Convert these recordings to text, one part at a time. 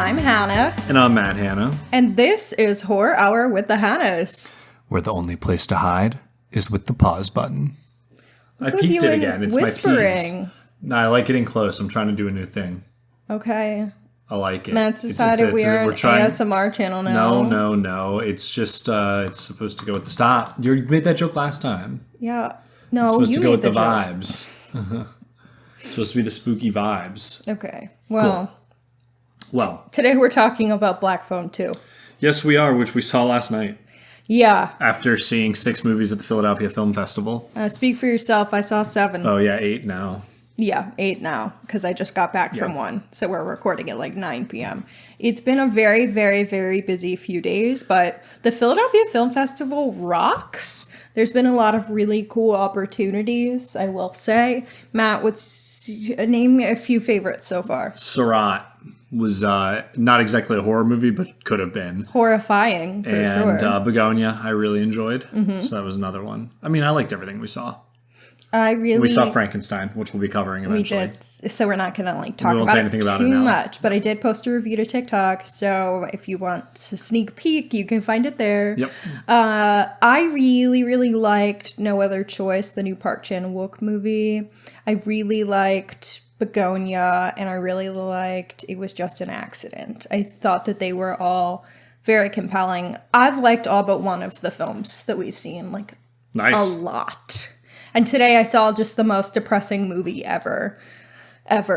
I'm Hannah. And I'm Matt Hannah. And this is Horror Hour with the Hannahs. Where the only place to hide is with the pause button. What's I with peeked you it and again. It's whispering? my peas. No, I like getting close. I'm trying to do a new thing. Okay. I like it. Matt's decided we're an ASMR channel now. No. It's just, it's supposed to go with the stop. You made that joke last time. Yeah. No, it's supposed you to go with the joke. vibes. It's supposed to be the spooky vibes. Okay. Well. Cool. Well. Today we're talking about Black Phone 2. Yes, we are, which we saw last night. Yeah. After seeing 6 movies at the Philadelphia Film Festival. Speak for yourself. I saw 7. Oh, yeah, 8 now. Yeah, 8 now, because I just got back from one. So we're recording at like 9 p.m. It's been a very, very, very busy few days, but the Philadelphia Film Festival rocks. There's been a lot of really cool opportunities, I will say. Matt, name a few favorites so far. Surat was not exactly a horror movie, but could have been. Horrifying, for sure. And Begonia, I really enjoyed. Mm-hmm. So that was another one. I mean, I liked everything we saw. We saw Frankenstein, which we'll be covering eventually. We did, so we're not going to talk about it too much. But I did post a review to TikTok, so if you want a sneak peek, you can find it there. Yep. I really, really liked No Other Choice, the new Park Chan-wook movie. I really liked Begonia, and I really liked It Was Just an Accident. I thought that they were all very compelling. I've liked all but one of the films that we've seen, nice. A lot. And today I saw just the most depressing movie ever. Which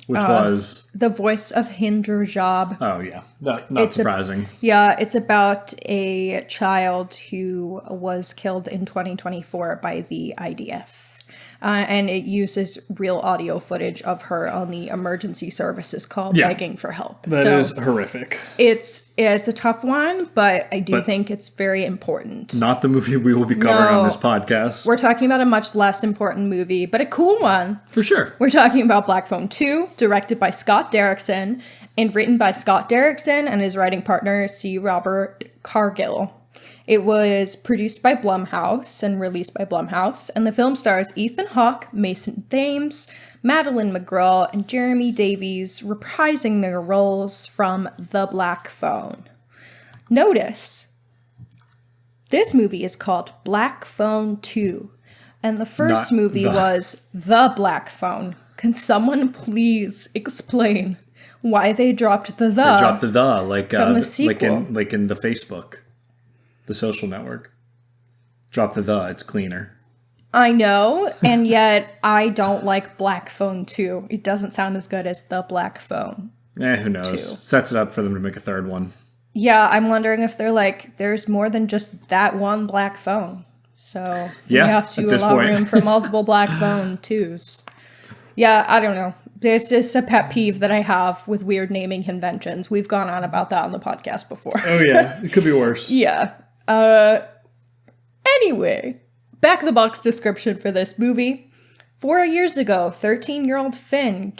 was? The Voice of Hinder Job. Oh, yeah. Not surprising. It's about a child who was killed in 2024 by the IDF. And it uses real audio footage of her on the emergency services call begging for help. That is horrific. It's a tough one, but I do think it's very important. Not the movie we will be covering on this podcast. We're talking about a much less important movie, but a cool one. For sure. We're talking about Black Phone 2, directed by Scott Derrickson, and written by Scott Derrickson and his writing partner, C. Robert Cargill. It was produced by Blumhouse and released by Blumhouse, and the film stars Ethan Hawke, Mason Thames, Madeline McGraw, and Jeremy Davies reprising their roles from The Black Phone. Notice, this movie is called Black Phone 2, and the first movie was The Black Phone. Can someone please explain why they dropped the? They dropped the from the sequel. like in the Facebook. The social network. Drop the, it's cleaner. I know, and yet I don't like Black Phone 2. It doesn't sound as good as The Black Phone. Who knows? 2. Sets it up for them to make a third one. Yeah, I'm wondering if they're there's more than just that one Black Phone. So we have to allow room for multiple Black Phone 2s. Yeah, I don't know. There's just a pet peeve that I have with weird naming conventions. We've gone on about that on the podcast before. Oh, yeah. It could be worse. Yeah. Anyway, back of the box description for this movie. 4 years ago, 13-year-old Finn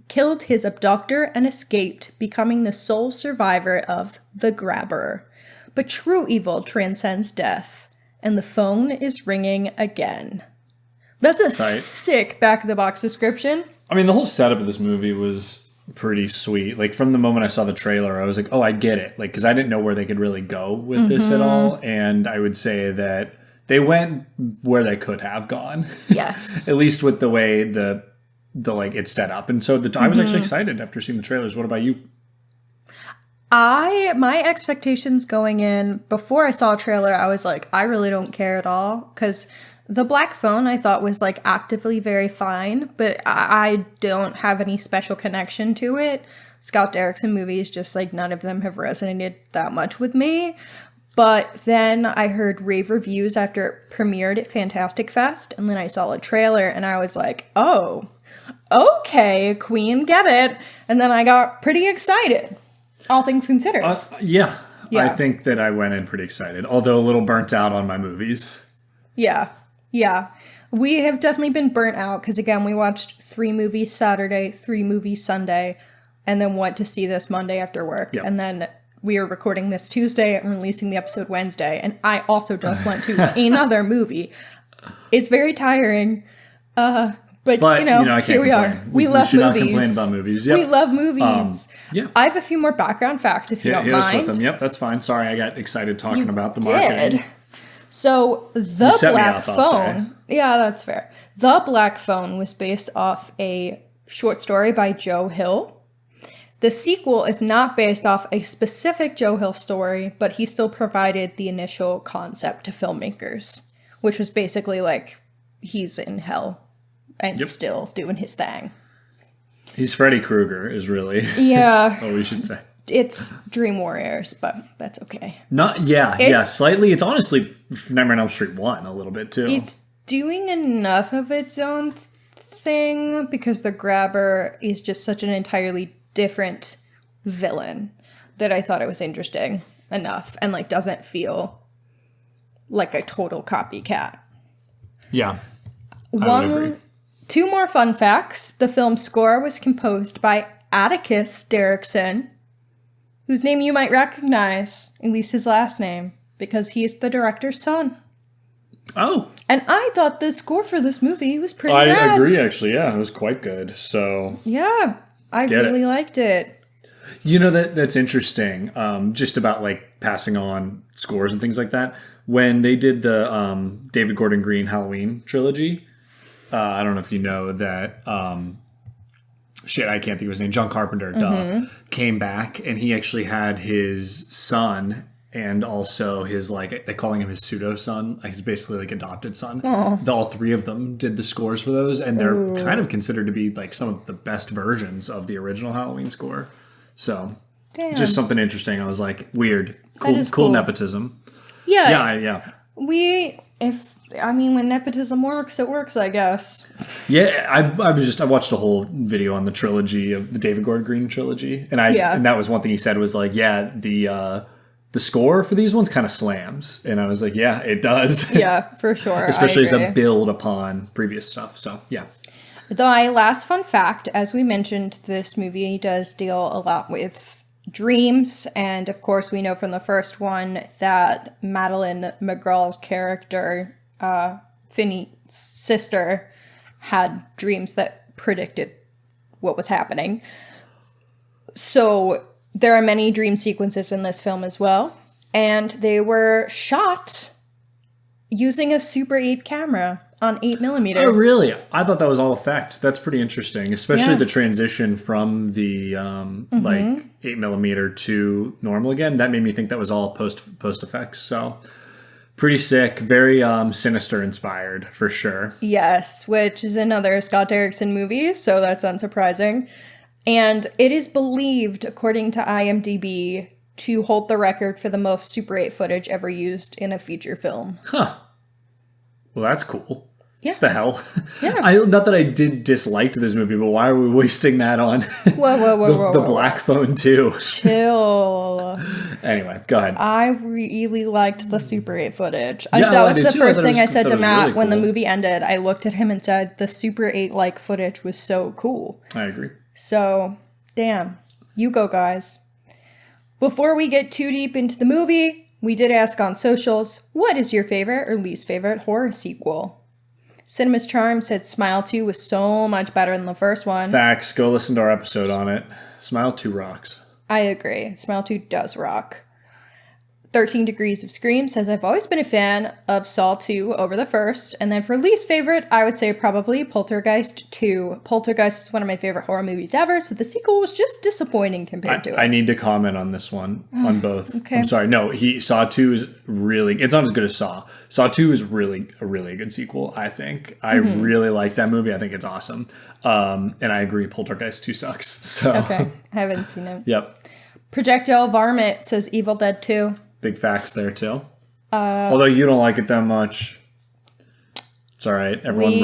killed his abductor and escaped, becoming the sole survivor of the Grabber. But true evil transcends death, and the phone is ringing again. That's a sick back of the box description. I mean, the whole setup of this movie was pretty sweet. From the moment I saw the trailer, I was like, oh, I get it. Because I didn't know where they could really go with this at all. And I would say that they went where they could have gone. Yes. At least with the way the it's set up. And so I was actually excited after seeing the trailers. What about you? My expectations going in, before I saw a trailer, I was like, I really don't care at all. Because The Black Phone, I thought, was actively very fine, but I don't have any special connection to it. Scott Derrickson movies, just none of them have resonated that much with me. But then I heard rave reviews after it premiered at Fantastic Fest, and then I saw a trailer, and I was like, oh, okay, Queen, get it. And then I got pretty excited, all things considered. Yeah. I think that I went in pretty excited, although a little burnt out on my movies. Yeah. We have definitely been burnt out because, again, we watched 3 movies Saturday, 3 movies Sunday, and then went to see this Monday after work. Yep. And then we are recording this Tuesday and releasing the episode Wednesday. And I also just went to another movie. It's very tiring. But I can't here we complain. are. We love should movies. not complain about movies. Yep. We love movies. Yeah. I have a few more background facts if you don't Hit us mind. with them. Yep, that's fine. Sorry, I got excited talking about the marketing. So the set me Black up, I'll say. Phone. Yeah, that's fair. The Black Phone was based off a short story by Joe Hill. The sequel is not based off a specific Joe Hill story, but he still provided the initial concept to filmmakers, which was basically like he's in hell and still doing his thing. He's Freddy Krueger, is really Yeah. what we should say. It's Dream Warriors, but that's okay. Slightly. It's honestly Nightmare on Elm Street 1 a little bit too. It's doing enough of its own thing because the Grabber is just such an entirely different villain that I thought it was interesting enough and like doesn't feel like a total copycat. Yeah. I would agree. Two more fun facts. The film's score was composed by Atticus Derrickson, whose name you might recognize, at least his last name, because he's the director's son. Oh. And I thought the score for this movie was pretty I rad. agree, actually. Yeah, it was quite good. So yeah, I really liked it. That's interesting. Just about like passing on scores and things like that. When they did the David Gordon Green Halloween trilogy, I don't know if you know that. I can't think of his name. John Carpenter, came back, and he actually had his son and also his they're calling him his pseudo son, like his basically like adopted son. All three of them did the scores for those, and they're kind of considered to be like some of the best versions of the original Halloween score. So, just something interesting. I was like, weird, cool nepotism. Yeah. When nepotism works, it works, I guess. Yeah, I watched a whole video on the trilogy of the David Gordon Green trilogy, and that was one thing he said was like, the score for these ones kind of slams, and I was like, yeah, it does. Yeah, for sure. Especially as a build upon previous stuff. So yeah. My last fun fact, as we mentioned, this movie does deal a lot with dreams, and of course we know from the first one that Madeline McGraw's character, Finney's sister, had dreams that predicted what was happening. So there are many dream sequences in this film as well, and they were shot using a Super 8 camera on 8mm. Oh, really? I thought that was all effect. That's pretty interesting, especially the transition from the 8mm to normal again. That made me think that was all post effects. So pretty sick, very Sinister inspired for sure. Yes, which is another Scott Derrickson movie, so that's unsurprising. And it is believed, according to IMDb, to hold the record for the most Super 8 footage ever used in a feature film. Huh. Well, that's cool. Yeah. The hell? Yeah. Not that I did dislike this movie, but why are we wasting that on whoa, the Black Phone too? Chill. Anyway, go ahead. I really liked the Super 8 footage. Yeah, that was the too. first thing I said to Matt really when the cool. movie ended. I looked at him and said, the Super 8 footage was so cool. I agree. So, damn. You go, guys. Before we get too deep into the movie, we did ask on socials, what is your favorite or least favorite horror sequel? Cinema's Charm said Smile 2 was so much better than the first one. Facts. Go listen to our episode on it. Smile 2 rocks. I agree. Smile 2 does rock. 13 Degrees of Scream says, I've always been a fan of Saw 2 over the first. And then for least favorite, I would say probably Poltergeist 2. Poltergeist is one of my favorite horror movies ever, so the sequel was just disappointing compared to it. I need to comment on this one, on both. Okay. I'm sorry. No, Saw 2 is really, it's not as good as Saw. Saw 2 is really a good sequel, I think. I really like that movie. I think it's awesome. And I agree, Poltergeist 2 sucks. So. Okay, I haven't seen it. Yep. Projectile Varmint says Evil Dead 2. Big facts there, too. Although you don't like it that much. It's all right. Everyone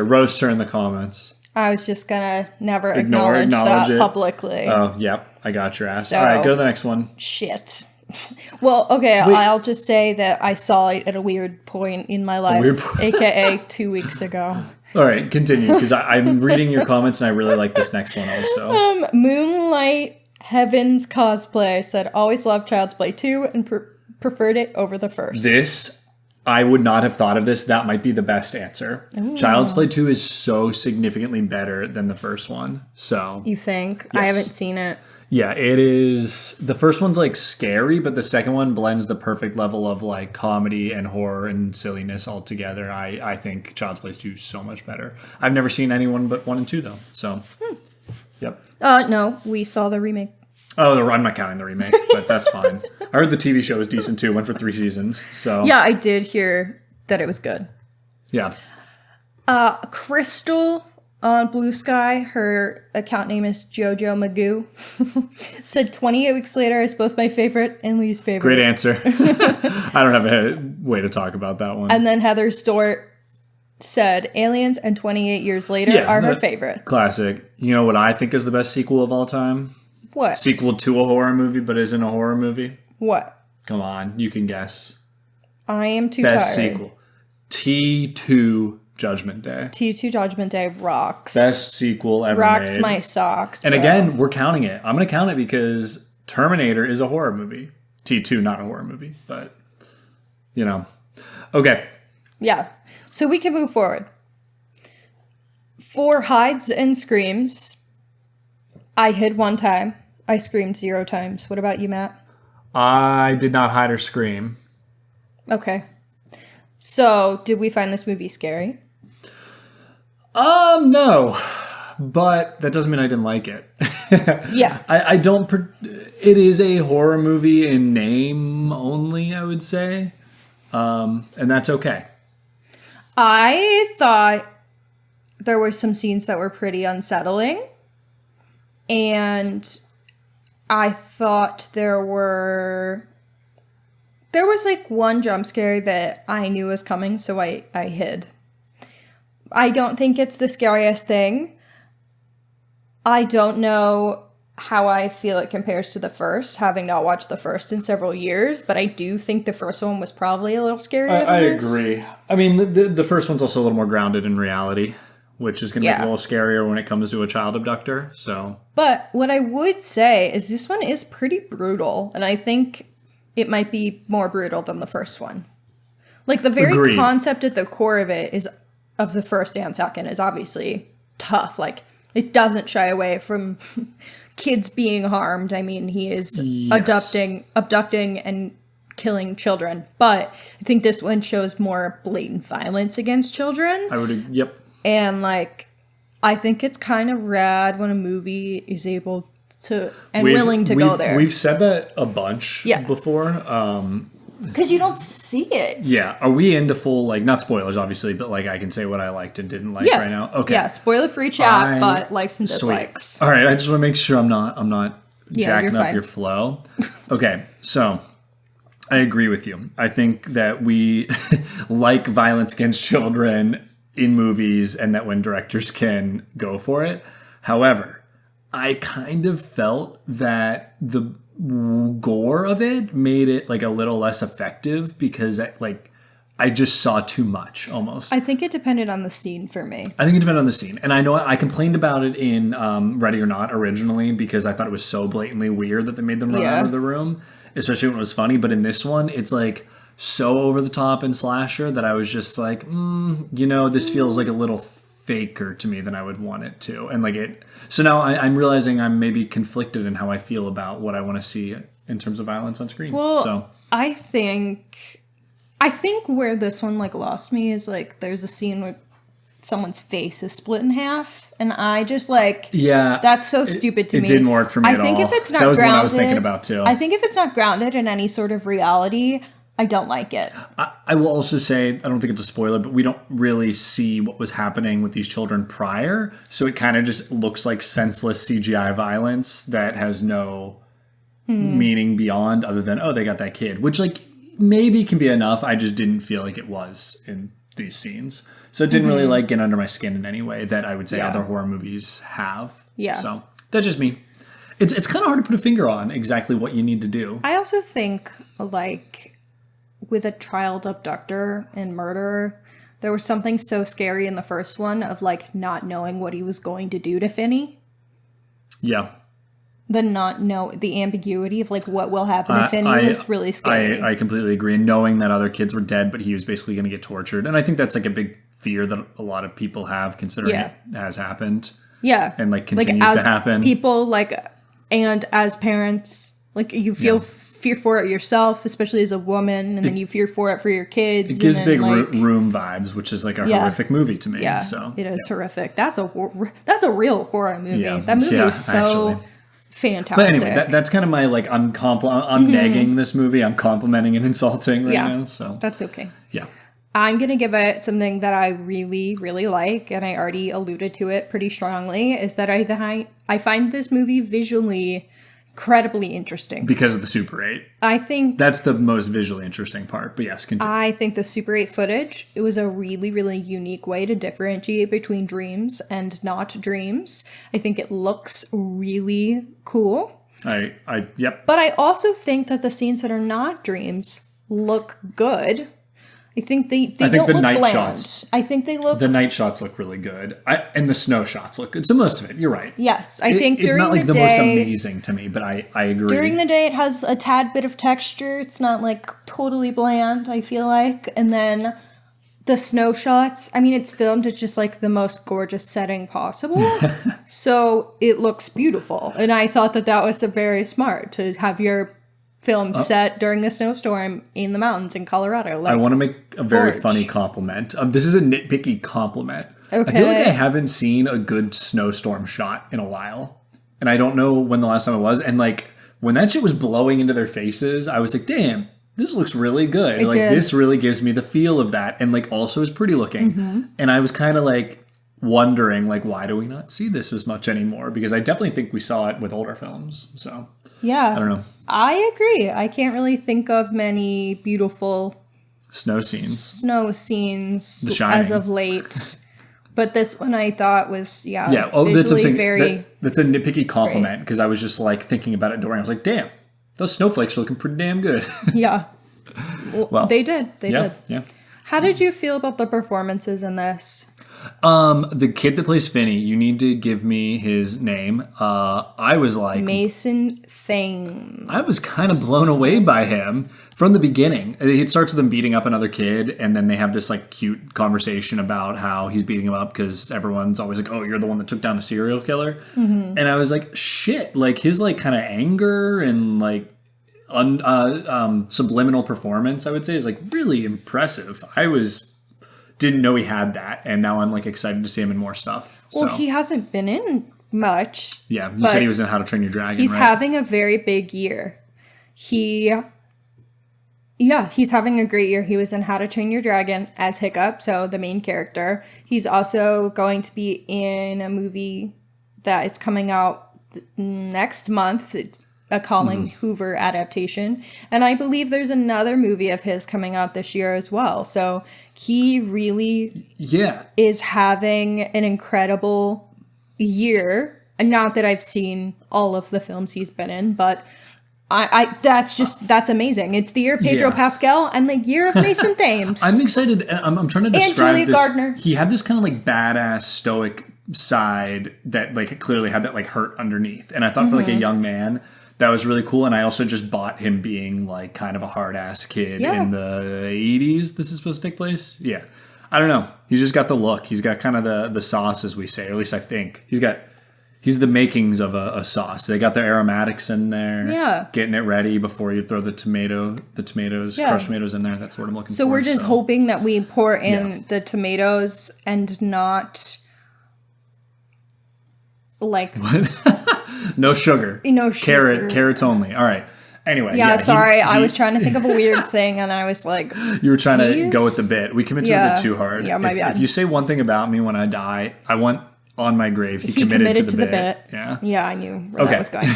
roast her in the comments. I was just gonna never acknowledge that it publicly. Oh, yep. I got your ass. So, all right, go to the next one. Shit. Well, okay, I'll just say that I saw it at a weird point in my life, aka 2 weeks ago. All right, continue, because I'm reading your comments and I really like this next one also. Moonlight Heavens Cosplay said, always loved Child's Play 2 and preferred it over the first. This I would not have thought of this. That might be the best answer. Ooh. Child's Play 2 is so significantly better than the first one. So you think? Yes. I haven't seen it. Yeah, it is. The first one's like scary, but the second one blends the perfect level of like comedy and horror and silliness all together. I think Child's Play 2 is so much better. I've never seen anyone but 1 and 2 though. So, Yep. No, we saw the remake. Oh, I'm not counting the remake, but that's fine. I heard the TV show was decent too. Went for 3 seasons. So yeah, I did hear that it was good. Yeah. Crystal on Blue Sky, her account name is Jojo Magoo, said 28 Weeks Later is both my favorite and least favorite. Great answer. I don't have a way to talk about that one. And then Heather Stewart said Aliens and 28 Years Later are her favorites. Classic. You know what I think is the best sequel of all time? What? Sequel to a horror movie, but isn't a horror movie? What? Come on, you can guess. I am too Best tired. sequel. T2 Judgment Day. T2 Judgment Day rocks. Best sequel ever rocks made. my socks. And bro. again, we're counting it. I'm going to count it because Terminator is a horror movie. T2, not a horror movie, but, you know. Okay. Yeah. So we can move forward. For hides and screams, I hid 1 time. I screamed 0 times. What about you, Matt? I did not hide or scream. Okay. So, did we find this movie scary? No. But that doesn't mean I didn't like it. Yeah. I don't... It is a horror movie in name only, I would say. And that's okay. I thought there were some scenes that were pretty unsettling. And I thought there was like 1 jump scare that I knew was coming, so I hid. I don't think it's the scariest thing. I don't know how I feel it compares to the first, having not watched the first in several years, but I do think the first one was probably a little scarier. I agree. I mean, the first one's also a little more grounded in reality, which is going to make it a little scarier when it comes to a child abductor. So, but what I would say is this one is pretty brutal, and I think it might be more brutal than the first one. Like, the very concept at the core of it is, of the first and second, is obviously tough. Like, it doesn't shy away from kids being harmed. I mean, he is abducting and killing children. But I think this one shows more blatant violence against children. Yep. And, like, I think it's kind of rad when a movie is able to, and willing to go there. We've said that a bunch before. Because you don't see it. Yeah. Are we into full, like, not spoilers, obviously, but, like, I can say what I liked and didn't like right now? Okay. Yeah, spoiler-free chat, but likes and dislikes. Sweet. All right, I just want to make sure I'm not jacking up your flow. Okay, so I agree with you. I think that we like violence against children in movies and that when directors can go for it. However, I kind of felt that the gore of it made it like a little less effective because I just saw too much almost. I think it depended on the scene for me. I think it depended on the scene. And I know I complained about it in Ready or Not originally because I thought it was so blatantly weird that they made them run out of the room, especially when it was funny. But in this one, it's like so over the top and slasher that I was just like, this feels like a little faker to me than I would want it to. And like it. So now I'm realizing I'm maybe conflicted in how I feel about what I want to see in terms of violence on screen. Well, so I think where this one like lost me is like there's a scene where someone's face is split in half, and I just like that's so stupid to me. It didn't work for me at all. I think if it's not that was grounded, what I was thinking about too. I think if it's not grounded in any sort of reality, I don't like it. I will also say, I don't think it's a spoiler, but we don't really see what was happening with these children prior, so it kind of just looks like senseless CGI violence that has no meaning beyond other than, oh, they got that kid, which like maybe can be enough. I just didn't feel like it was in these scenes. So it didn't really like get under my skin in any way that I would say other horror movies have. Yeah. So that's just me. It's kind of hard to put a finger on exactly what you need to do. I also think like with a child abductor and murderer, there was something so scary in the first one of like not knowing what he was going to do to Finney. Yeah. the ambiguity of like what will happen if Finney was really scary. I completely agree. And knowing that other kids were dead, but he was basically going to get tortured. And I think that's like a big fear that a lot of people have, considering it has happened. Yeah. And like continues to happen. People like, and as parents, like you feel fear for it yourself, especially as a woman, and then you fear for it for your kids. It gives and big like, Room vibes, which is like a horrific movie to me. Yeah, so it is horrific. That's a real horror movie. Yeah. That movie is so actually. fantastic. But anyway, that's kind of my like I'm negging this movie. I'm complimenting and insulting right now. So that's okay. Yeah. I'm going to give it something that I really, really like, and I already alluded to it pretty strongly, is that I find this movie visually incredibly interesting. Because of the Super 8. I think that's the most visually interesting part, but yes, continue. I think the Super 8 footage, it was a really, really unique way to differentiate between dreams and not dreams. I think it looks really cool. Yep. But I also think that the scenes that are not dreams look good. I think they don't look night bland. shots. I think they look... The night shots look really good. And the snow shots look good. So most of it, you're right. Yes, I think it's during not like the the day... most amazing to me, but I agree. During the day, it has a tad bit of texture. It's not like totally bland, I feel like. And then the snow shots, I mean, it's filmed at just like the most gorgeous setting possible. So it looks beautiful. And I thought that was very smart to have your film set during a snowstorm in the mountains in Colorado. Like, I want to make a very funny compliment. This is a nitpicky compliment. Okay. I feel like I haven't seen a good snowstorm shot in a while. And I don't know when the last time it was. And like when that shit was blowing into their faces, I was like, damn, this looks really good. This really gives me the feel of that. And like also is pretty looking. Mm-hmm. And I was kind of like wondering, like, why do we not see this as much anymore? Because I definitely think we saw it with older films. So yeah, I don't know. I agree. I can't really think of many beautiful snow scenes as of late. But this one I thought was, Oh, that's what I'm saying. That's a nitpicky compliment because I was just like thinking about it during. I was like, damn, those snowflakes are looking pretty damn good. Yeah. Well, they did. They did. Yeah. How did you feel about the performances in this? The kid that plays Finney, you need to give me his name. I was like... Mason Thames. I was kind of blown away by him from the beginning. It starts with him beating up another kid, and then they have this like cute conversation about how he's beating him up because everyone's always like, oh, you're the one that took down a serial killer. Mm-hmm. And I was like, shit, like his like kind of anger and like subliminal performance, I would say, is like really impressive. Didn't know he had that, and now I'm like excited to see him in more stuff. Well, he hasn't been in much. Yeah, you said he was in How to Train Your Dragon, he's having a very big year. He's having a great year. He was in How to Train Your Dragon as Hiccup, so the main character. He's also going to be in a movie that is coming out next month, a Colin Hoover adaptation. And I believe there's another movie of his coming out this year as well. So he really is having an incredible year. And not that I've seen all of the films he's been in, but that's amazing. It's the year of Pedro Pascal and the year of Mason Thames. I'm excited. I'm trying to describe and Julia Gardner. He had this kind of like badass stoic side that like clearly had that like hurt underneath. And I thought for like a young man, that was really cool. And I also just bought him being like kind of a hard ass kid in the 80s. This is supposed to take place. Yeah. I don't know. He's just got the look. He's got kind of the sauce, as we say, or at least I think. He's the makings of a sauce. They got their aromatics in there. Yeah. Getting it ready before you throw the tomatoes, crushed tomatoes in there. That's what I'm looking for. So we're just hoping that we pour in the tomatoes and not like... What? No sugar. No sugar. Carrots only. All right. Anyway. Yeah, sorry. I was trying to think of a weird thing, and I was like... You were trying to go with the bit. We committed to the bit too hard. Yeah, my bad. If you say one thing about me when I die, I want on my grave, he committed to the bit. Yeah? Yeah, I knew where that was going.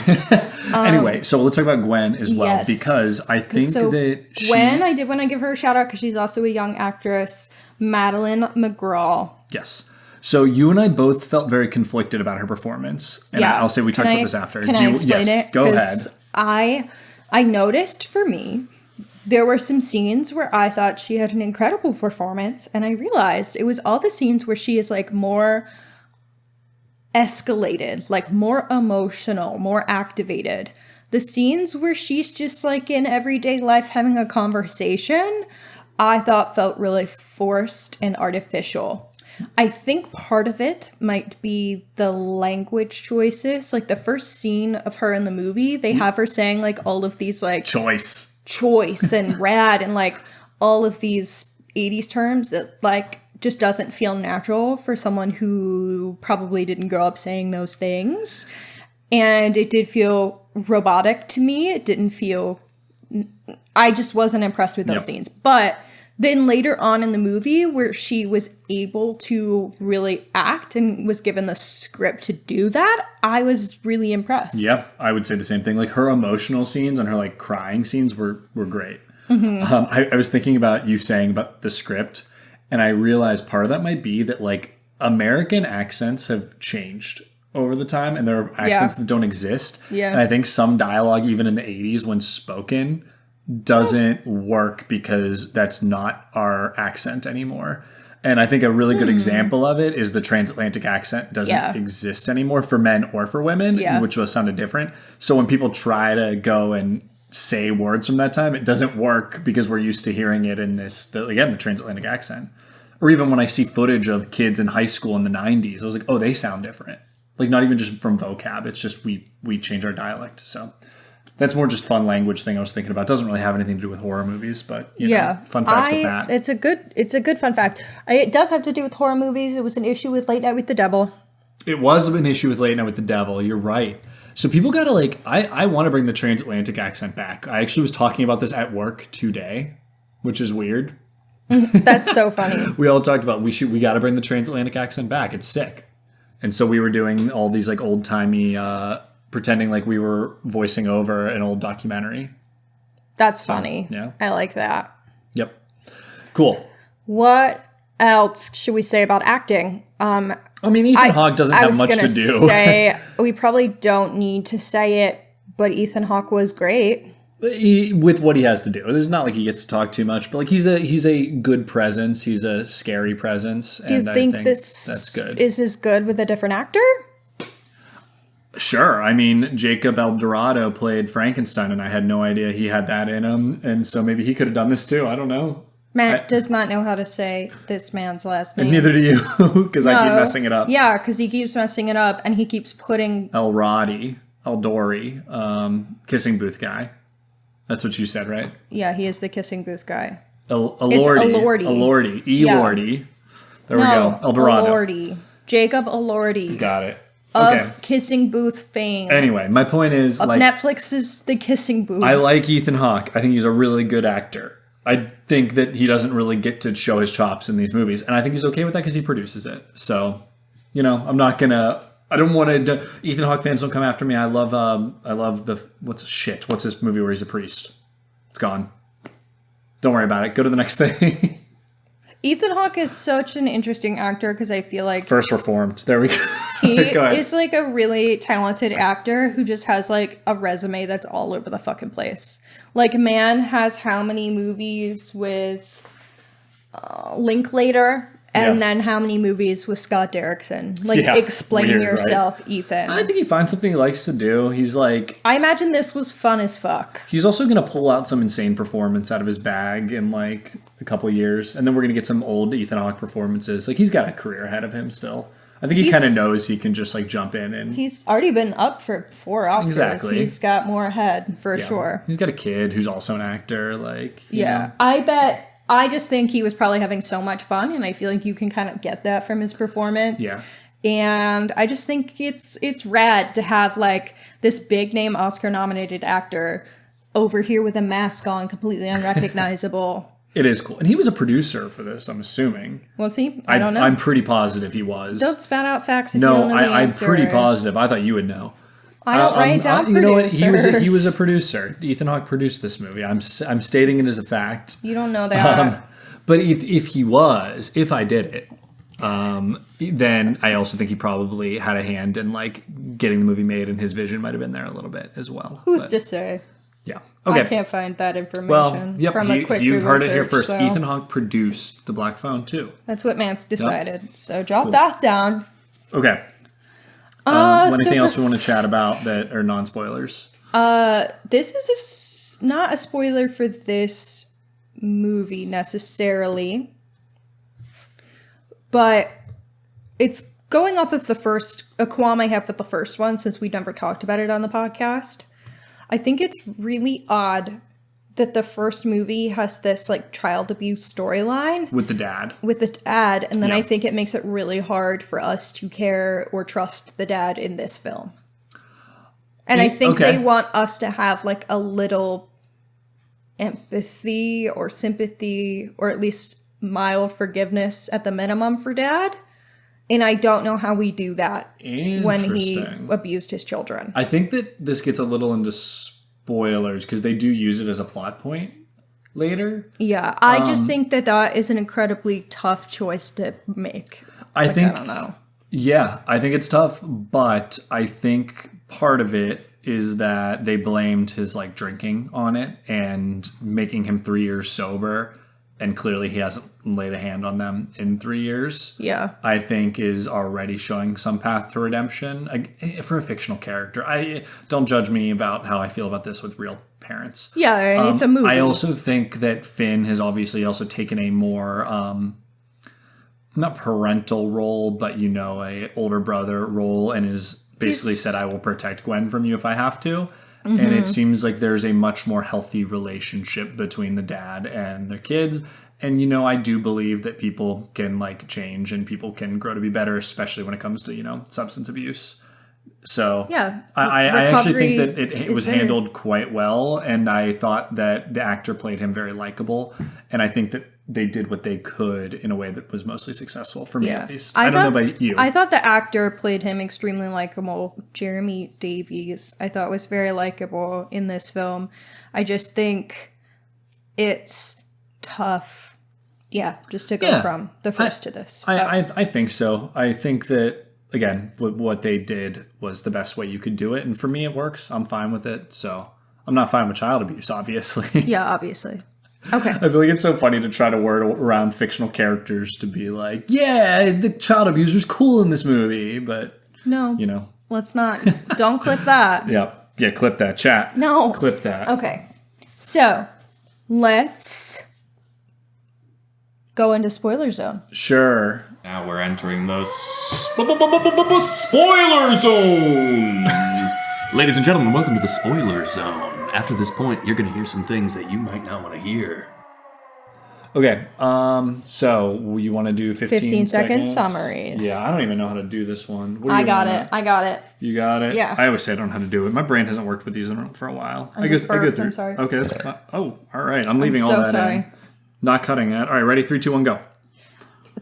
Anyway, so let's talk about Gwen as well, because I think that Gwen, I did want to give her a shout out because she's also a young actress, Madeline McGraw. Yes. So you and I both felt very conflicted about her performance. And I'll say we talked about this after. Can I explain it? Go ahead. I noticed for me, there were some scenes where I thought she had an incredible performance. And I realized it was all the scenes where she is like more escalated, like more emotional, more activated. The scenes where she's just like in everyday life having a conversation, I thought felt really forced and artificial. I think part of it might be the language choices. Like the first scene of her in the movie, they have her saying like all of these like choice and rad and like all of these 80s terms that like just doesn't feel natural for someone who probably didn't grow up saying those things. And it did feel robotic to me. It didn't feel... I just wasn't impressed with those scenes. But then later on in the movie where she was able to really act and was given the script to do that, I was really impressed. Yep, I would say the same thing. Like her emotional scenes and her like crying scenes were great. I was thinking about you saying about the script, and I realized part of that might be that like American accents have changed over the time, and there are accents that don't exist. Yeah. And I think some dialogue, even in the 80s when spoken, doesn't work because that's not our accent anymore. And I think a really good example of it is the transatlantic accent doesn't exist anymore for men or for women, which was sounded different. So when people try to go and say words from that time, it doesn't work because we're used to hearing it in the transatlantic accent. Or even when I see footage of kids in high school in the 90s, I was like, oh, they sound different. Like not even just from vocab, it's just we change our dialect. So that's more just fun language thing I was thinking about. It doesn't really have anything to do with horror movies, but you know, fun facts with that. It's a good fun fact. It does have to do with horror movies. It was an issue with Late Night with the Devil. It was an issue with Late Night with the Devil. You're right. So people gotta like, I want to bring the transatlantic accent back. I actually was talking about this at work today, which is weird. That's so funny. We all talked about we got to bring the transatlantic accent back. It's sick. And so we were doing all these like old timey, pretending like we were voicing over an old documentary. That's funny. Yeah. I like that. Yep. Cool. What else should we say about acting? I mean, Ethan Hawke doesn't have much to do. We probably don't need to say it, but Ethan Hawke was great. With what he has to do. There's not like he gets to talk too much, but like he's a good presence. He's a scary presence. Do you think that's good? Is this good with a different actor? Sure. I mean, Jacob El Dorado played Frankenstein, and I had no idea he had that in him. And so maybe he could have done this too. I don't know. Matt does not know how to say this man's last name. And neither do you, because I keep messing it up. Yeah, because he keeps messing it up, and he keeps putting... Eldori, kissing booth guy. That's what you said, right? Yeah, he is the kissing booth guy. Elordi. Elordi. Elordi. There we go. El Dorado. Elordi. Jacob Elordi. Got it. Of Kissing Booth fame. Anyway, my point is... Of Netflix's The Kissing Booth. I like Ethan Hawke. I think he's a really good actor. I think that he doesn't really get to show his chops in these movies. And I think he's okay with that because he produces it. So, you know, I'm not going to... I don't want to... Ethan Hawke fans don't come after me. I love the... What's this movie where he's a priest? It's gone. Don't worry about it. Go to the next thing. Ethan Hawke is such an interesting actor because I feel like... First Reformed. There we go. He is like a really talented actor who just has like a resume that's all over the fucking place. Like, man has how many movies with Linklater? And then how many movies with Scott Derrickson? Like, explain yourself, right? Ethan. I think he finds something he likes to do. He's like... I imagine this was fun as fuck. He's also going to pull out some insane performance out of his bag in, like, a couple years. And then we're going to get some old Ethan Hawke performances. Like, he's got a career ahead of him still. I think he kind of knows he can just, like, jump in and... He's already been up for 4 Oscars. Exactly. He's got more ahead, for sure. He's got a kid who's also an actor, like... You know. I just think he was probably having so much fun, and I feel like you can kind of get that from his performance. Yeah. And I just think it's rad to have, like, this big-name Oscar-nominated actor over here with a mask on, completely unrecognizable. It is cool. And he was a producer for this, I'm assuming. Was he? I don't know. I'm pretty positive he was. Don't spat out facts if you don't know the answer. I'm pretty positive. I thought you would know. I don't write down producers. You know what? He was a producer. Ethan Hawke produced this movie. I'm stating it as a fact. You don't know that. But if I did it, then I also think he probably had a hand in like getting the movie made, and his vision might have been there a little bit as well. Who's to say? Yeah. Okay. I can't find that information from a quick you've heard it here first. So. Ethan Hawke produced The Black Phone too. That's what Mance decided. Yep. So jot that down. Okay. Anything else we want to chat about that are non-spoilers? This is not a spoiler for this movie necessarily, but it's going off of a qualm I have with the first one, since we never talked about it on the podcast. I think it's really odd that the first movie has this like child abuse storyline With the dad. And then I think it makes it really hard for us to care or trust the dad in this film. And I think they want us to have like a little empathy or sympathy, or at least mild forgiveness at the minimum for dad. And I don't know how we do that when he abused his children. I think that this gets a little into spoilers because they do use it as a plot point later. Yeah, I just think that is an incredibly tough choice to make. I don't know. Yeah, I think it's tough, but I think part of it is that they blamed his like drinking on it and making him 3 years sober. And clearly he hasn't laid a hand on them in 3 years. Yeah. I think is already showing some path to redemption for a fictional character. Don't judge me about how I feel about this with real parents. Yeah, it's a movie. I also think that Finn has obviously also taken a more, not parental role, but a older brother role, and is basically said, I will protect Gwen from you if I have to. Mm-hmm. And it seems like there's a much more healthy relationship between the dad and their kids. And, I do believe that people can change and people can grow to be better, especially when it comes to, substance abuse. So yeah, I actually think that it was handled quite well. And I thought that the actor played him very likable. And I think that they did what they could in a way that was mostly successful for me, at least. I don't know about you. I thought the actor played him extremely likable. Jeremy Davies, I thought, was very likable in this film. I just think it's tough, just to go from the first to this. I think so. I think that, again, what they did was the best way you could do it. And for me, it works. I'm fine with it. So I'm not fine with child abuse, obviously. Yeah, obviously. Okay. I feel like it's so funny to try to word around fictional characters to be like, yeah, the child abuser's cool in this movie, but no, let's not. Don't clip that. Yeah, clip that, chat. No, clip that. Okay, so let's go into spoiler zone. Sure. Now we're entering the spoiler zone. Ladies and gentlemen, welcome to the spoiler zone. After this point, you're going to hear some things that you might not want to hear. Okay, so you want to do 15 second summaries. Yeah, I don't even know how to do this one. I got it. You got it? Yeah. I always say I don't know how to do it. My brain hasn't worked with these for a while. I go through. I'm sorry. Okay, that's fine. Oh, all right. I'm leaving all that in. Not cutting it. All right, ready? 3, 2, 1, go.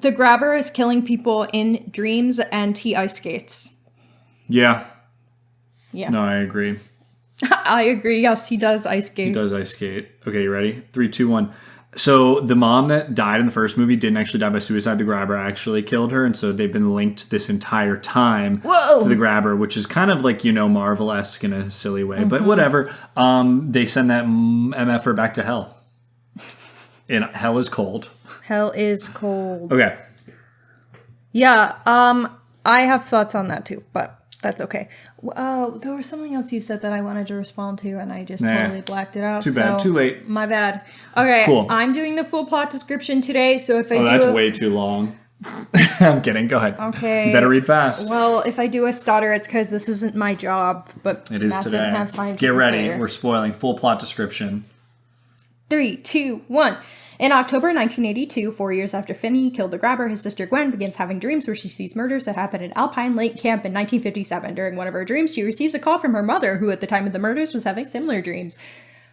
The grabber is killing people in dreams and he ice skates. Yeah. Yeah. No, I agree. I agree. Yes, he does ice skate. He does ice skate. Okay, you ready? 3, 2, 1. So the mom that died in the first movie didn't actually die by suicide. The grabber actually killed her. And so they've been linked this entire time to the grabber, which is kind of like, Marvel-esque in a silly way. Mm-hmm. But whatever. They send that MFer back to hell. And hell is cold. Hell is cold. Okay. Yeah, I have thoughts on that too, but that's okay. There was something else you said that I wanted to respond to, and I just totally blacked it out. Too bad. Too late. My bad. Okay, cool. I'm doing the full plot description today, so if I do... that's way too long. I'm kidding. Go ahead. Okay. You better read fast. Well, if I do a stutter, it's because this isn't my job, but it is Matt today. Didn't have time to Get ready. prepare. We're spoiling full plot description. 3, 2, 1. In October 1982, 4 years after Finney killed the grabber, his sister Gwen begins having dreams where she sees murders that happened at Alpine Lake Camp in 1957. During one of her dreams, she receives a call from her mother, who at the time of the murders was having similar dreams.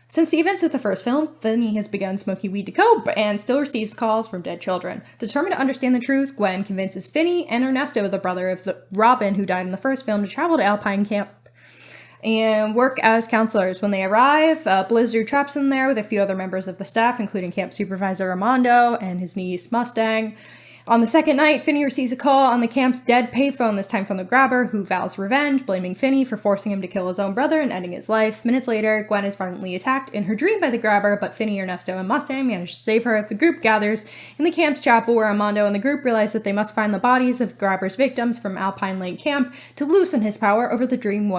Since the events of the first film, Finney has begun smoking weed to cope and still receives calls from dead children. Determined to understand the truth, Gwen convinces Finney and Ernesto, the brother of Robin, who died in the first film, to travel to Alpine Camp and work as counselors. When they arrive, Blizzard traps them there with a few other members of the staff, including camp supervisor Armando and his niece Mustang. On the second night, Finney receives a call on the camp's dead payphone, this time from the grabber, who vows revenge, blaming Finney for forcing him to kill his own brother and ending his life. Minutes later, Gwen is violently attacked in her dream by the grabber, but Finney, Ernesto, and Mustang manage to save her. The group gathers in the camp's chapel, where Armando and the group realize that they must find the bodies of the grabber's victims from Alpine Lake Camp to loosen his power over the dream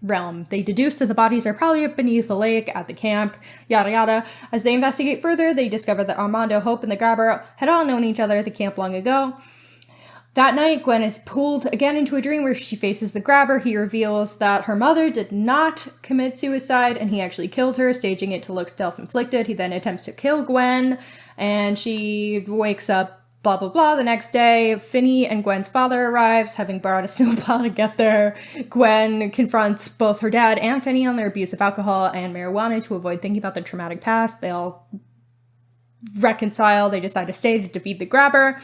realm. They deduce that the bodies are probably beneath the lake at the camp, yada yada. As they investigate further, they discover that Armando, Hope, and the grabber had all known each other at the camp long ago. That night, Gwen is pulled again into a dream where she faces the grabber. He reveals that her mother did not commit suicide and he actually killed her, staging it to look self-inflicted. He then attempts to kill Gwen and she wakes up, blah, blah, blah. The next day, Finney and Gwen's father arrives, having borrowed a snowplow to get there. Gwen confronts both her dad and Finney on their abuse of alcohol and marijuana to avoid thinking about their traumatic past. They all reconcile. They decide to stay to defeat the grabber.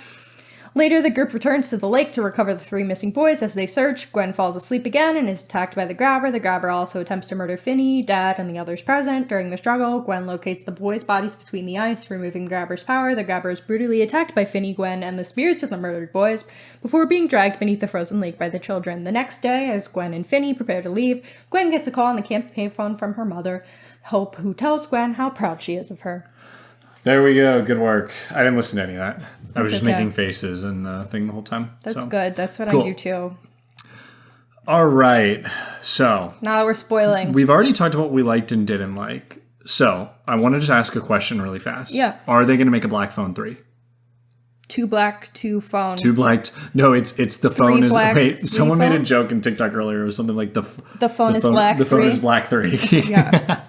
Later, the group returns to the lake to recover the 3 missing boys. As they search, Gwen falls asleep again and is attacked by the grabber. The grabber also attempts to murder Finney, Dad, and the others present. During the struggle, Gwen locates the boys' bodies between the ice, removing the grabber's power. The grabber is brutally attacked by Finney, Gwen, and the spirits of the murdered boys before being dragged beneath the frozen lake by the children. The next day, as Gwen and Finney prepare to leave, Gwen gets a call on the camp payphone from her mother, Hope, who tells Gwen how proud she is of her. There we go. Good work. I didn't listen to any of that. I was just okay. making faces and thing the whole time. That's good. That's what cool. I do too. All right. So now that we're spoiling. We've already talked about what we liked and didn't like. So I want to just ask a question really fast. Yeah. Are they going to make a Black Phone 3? 2 black, 2 phone. 2 black. No, it's the phone is. Black, wait, someone made a phone? joke in TikTok earlier. It was something like the phone is black. The phone 3. is black 3. Yeah.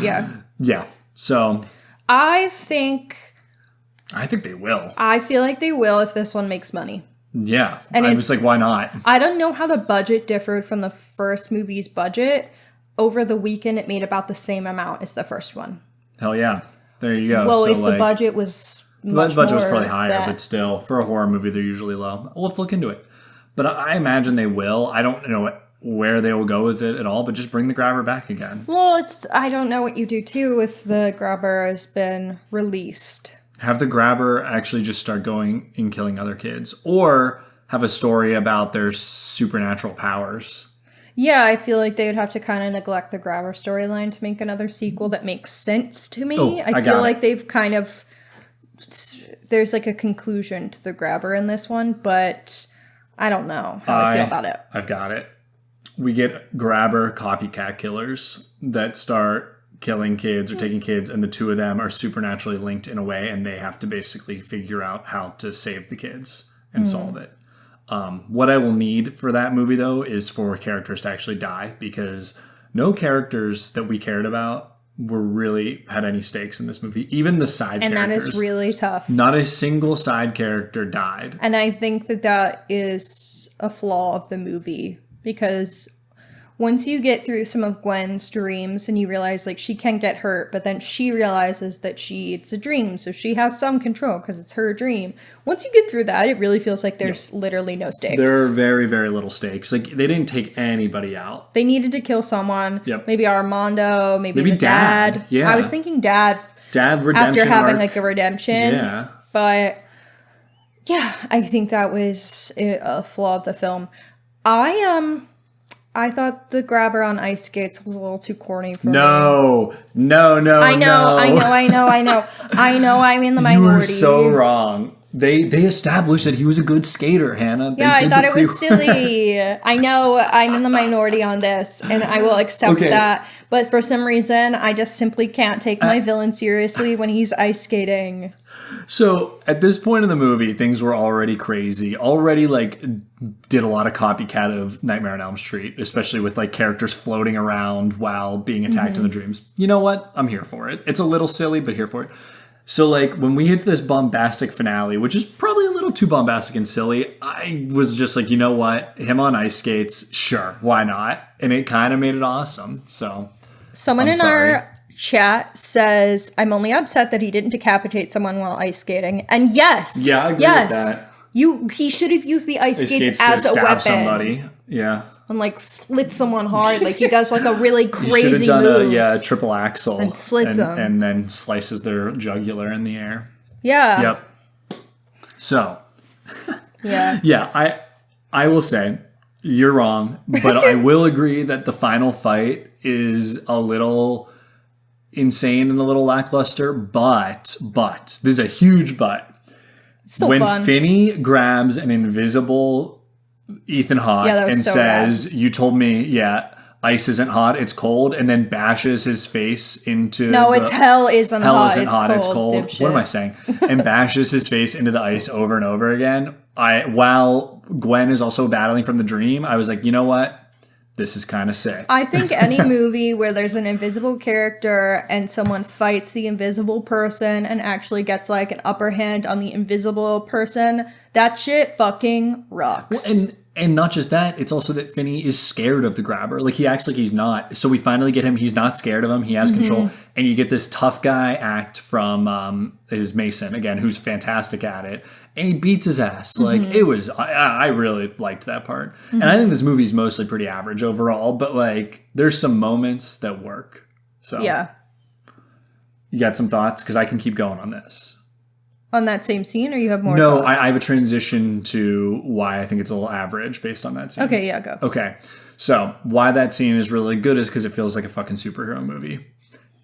Yeah. Yeah. So I think they will. I feel like they will if this one makes money. Yeah. And I was like, why not? I don't know how the budget differed from the first movie's budget. Over the weekend, it made about the same amount as the first one. Hell yeah. There you go. Well, so if the budget was much the budget was more probably higher, that. but still, for a horror movie, they're usually low. We'll have to look into it. But I imagine they will. I don't know where they will go with it at all, but just bring the grabber back again. Well, I don't know what you do, too, if the grabber has been released. Have the grabber actually just start going and killing other kids. Or have a story about their supernatural powers. Yeah, I feel like they would have to kind of neglect the grabber storyline to make another sequel that makes sense to me. Oh, I feel like they've kind of... There's like a conclusion to the grabber in this one, but I don't know how I feel about it. I've got it. We get grabber copycat killers that start killing kids or taking kids, and the 2 of them are supernaturally linked in a way, and they have to basically figure out how to save the kids and solve it. What I will need for that movie, though, is for characters to actually die, because no characters that we cared about had any stakes in this movie. Even the side characters. And that is really tough. Not a single side character died. And I think that is a flaw of the movie, because once you get through some of Gwen's dreams and you realize, like, she can get hurt, but then she realizes that it's a dream, so she has some control because it's her dream. Once you get through that, it really feels like there's literally no stakes. There are very, very little stakes. Like, they didn't take anybody out. They needed to kill someone. Yep. Maybe Armando, maybe the dad. Yeah. I was thinking dad. Dad redemption after having, arc. like, a redemption. Yeah. But, yeah, I think that was a flaw of the film. I thought the grabber on ice skates was a little too corny for me. No. I know. I'm in the minority. You were so wrong. They established that he was a good skater, Hannah. Yeah, I thought it was silly. I know I'm in the minority on this, and I will accept that. But for some reason, I just simply can't take my villain seriously when he's ice skating. So at this point in the movie, things were already crazy. Already, like, did a lot of copycat of Nightmare on Elm Street, especially with, like, characters floating around while being attacked in the dreams. You know what? I'm here for it. It's a little silly, but here for it. So, like, when we hit this bombastic finale, which is probably a little too bombastic and silly, I was just like, you know what? Him on ice skates, sure, why not? And it kind of made it awesome. So, someone in our chat says, I'm only upset that he didn't decapitate someone while ice skating. And yes. Yeah, I agree with that. He should have used the ice skates as a weapon. Somebody. Yeah. And, like, slit someone hard. Like, he does, like, a really crazy move. He should have done a triple axel. And slits them. And then slices their jugular in the air. Yeah. Yep. So, Yeah. Yeah, I will say you're wrong, but I will agree that the final fight is a little insane and a little lackluster. But this is a huge but. It's still When fun. Finney grabs an invisible Ethan Hawke Yeah, that was and so says, "You told me, yeah, ice isn't hot, it's cold," and then bashes his face into No, it's hell isn't hell hot. isn't hot, it's cold. Dipshit. What am I saying? And bashes his face into the ice over and over again. While Gwen is also battling from the dream, I was like, you know what? This is kind of sick. I think any movie where there's an invisible character and someone fights the invisible person and actually gets like an upper hand on the invisible person, that shit fucking rocks. And not just that, it's also that Finney is scared of the grabber. Like, he acts like he's not. So we finally get him. He's not scared of him. He has control. And you get this tough guy act from his Mason, again, who's fantastic at it. And he beats his ass. Like, it was, I really liked that part. And I think this movie's mostly pretty average overall. But, like, there's some moments that work. So, Yeah. You got some thoughts? Because I can keep going on this. On that same scene, or you have more No, thoughts? I have a transition to why I think it's a little average based on that scene. Okay, yeah, go. Okay. So why that scene is really good is because it feels like a fucking superhero movie.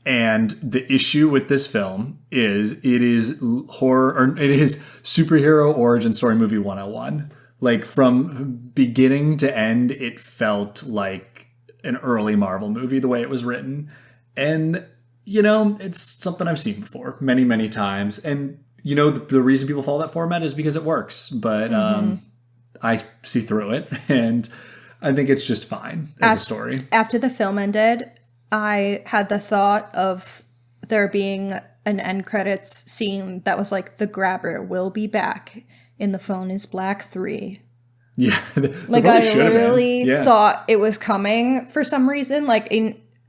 And the issue with this film is it is horror, or it is superhero origin story movie 101. Like, from beginning to end, it felt like an early Marvel movie, the way it was written. And, you know, it's something I've seen before many, many times. And, you know, the reason people follow that format is because it works. But I see through it, and I think it's just fine as a story. After the film ended, I had the thought of there being an end credits scene that was like, the grabber will be back in The Phone is Black 3. Yeah. Like, I literally thought it was coming for some reason.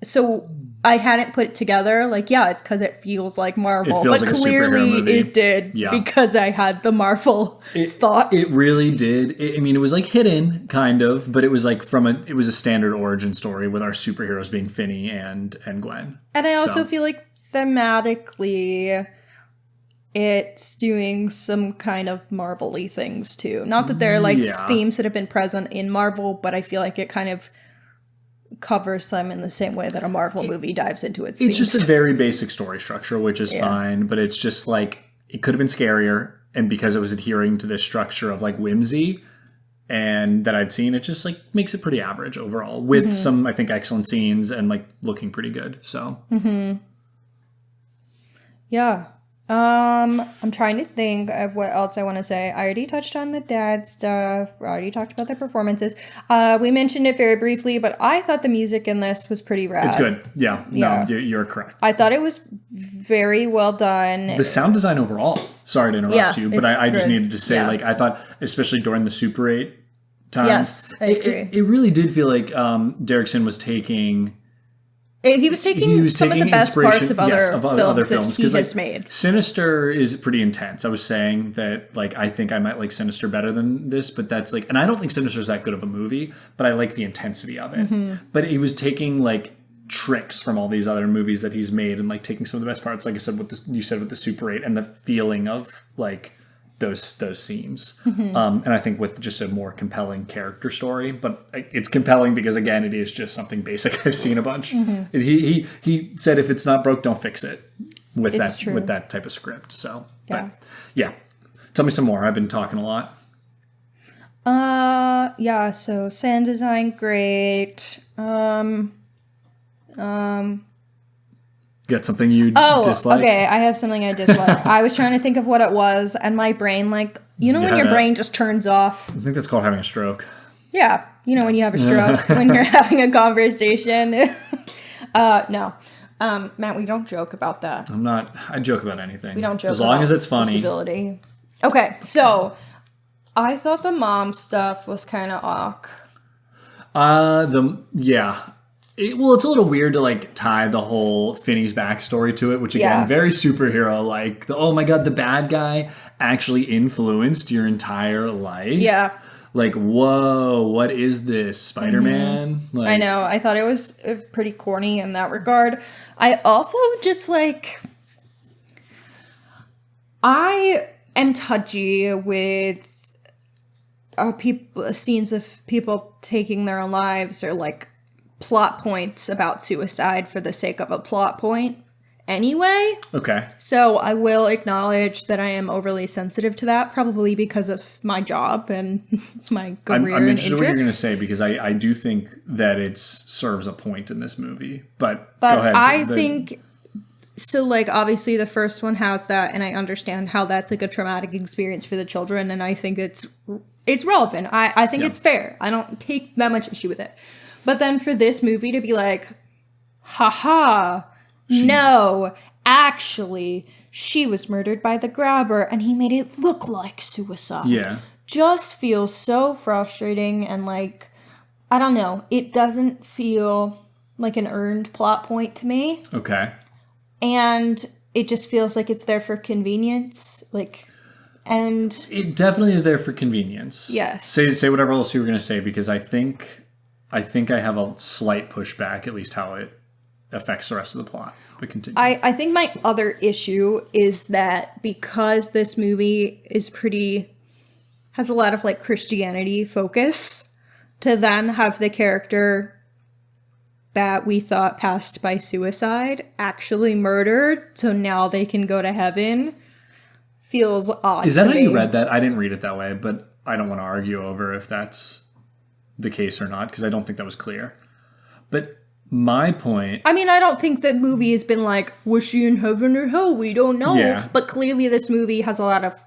So I hadn't put it together. Like, yeah, it's because it feels like Marvel. It feels but like a superhero clearly movie. it did, Yeah. because I had the Marvel thought. It really did. I mean, it was like hidden, kind of, but it was like it was a standard origin story with our superheroes being Finney and Gwen. And I also feel like thematically, it's doing some kind of Marvel-y things too. Not that they're like themes that have been present in Marvel, but I feel like it kind of covers them in the same way that a Marvel movie dives into its themes. It's just a very basic story structure, which is fine, but it's just like, it could have been scarier, and because it was adhering to this structure of like whimsy and that I'd seen, it just like makes it pretty average overall, with some, I think, excellent scenes and like looking pretty good. So Yeah. I'm trying to think of what else I want to say. I already touched on the dad stuff. I already talked about the performances. We mentioned it very briefly, but I thought the music in this was pretty rad. it's good. Yeah. Yeah. No, you're correct. I thought it was very well done. The sound design overall, sorry to interrupt you, but it's I just good. needed to say, Yeah. like, I thought, especially during the Super 8 times, Yes, I agree. It really did feel like Derrickson was taking... He was taking some of the best parts of other films that he has made. Sinister is pretty intense. I was saying that, like, I think I might like Sinister better than this, but that's like, and I don't think Sinister is that good of a movie, but I like the intensity of it. But he was taking like tricks from all these other movies that he's made and like taking some of the best parts, like I said, you said with the Super 8 and the feeling of like those scenes. And I think with just a more compelling character story, but it's compelling because, again, it is just something basic I've seen a bunch. He said, if it's not broke, don't fix it with that type of script. So but, yeah, tell me some more. I've been talking a lot. Yeah, so sound design, great. Got something you dislike? Okay, I have something I dislike. I was trying to think of what it was, and my brain, like, you know when your brain just turns off? I think that's called having a stroke. Yeah, you know when you have a stroke, when you're having a conversation. No. Matt, we don't joke about that. I joke about anything. We don't joke as long about as it's funny. Disability. Okay, so I thought the mom stuff was kind of awk. It's a little weird to like tie the whole Finney's backstory to it, which again, very superhero like. Oh my god, the bad guy actually influenced your entire life. Yeah. Like, whoa, what is this, Spider-Man? Like, I know. I thought it was pretty corny in that regard. I also just like, I am touchy with scenes of people taking their own lives are like plot points about suicide for the sake of a plot point anyway. Okay. So I will acknowledge that I am overly sensitive to that, probably because of my job and my career I'm and interested in what you're going to interests. say because I do think that it serves a point in this movie. But But go ahead. I think... So, like, obviously the first one has that, and I understand how that's, like, a traumatic experience for the children, and I think it's relevant. I think it's fair. I don't take that much issue with it. But then for this movie to be like, haha, no, actually, she was murdered by the grabber, and he made it look like suicide. Yeah. Just feels so frustrating, and, like, I don't know. It doesn't feel like an earned plot point to me. Okay. And it just feels like it's there for convenience, and It definitely is there for convenience. Yes. Say whatever else you were going to say because I think I have a slight pushback, at least how it affects the rest of the plot. But continue. I think my other issue is that because this movie has a lot of like Christianity focus, to then have the character that we thought passed by suicide actually murdered, so now they can go to heaven, feels odd. Is that to how me. you read that? I didn't read it that way, but I don't want to argue over if that's the case or not because I don't think that was clear. But my point... I mean, I don't think the movie has been like, was she in heaven or hell? We don't know. Yeah. But clearly this movie has a lot of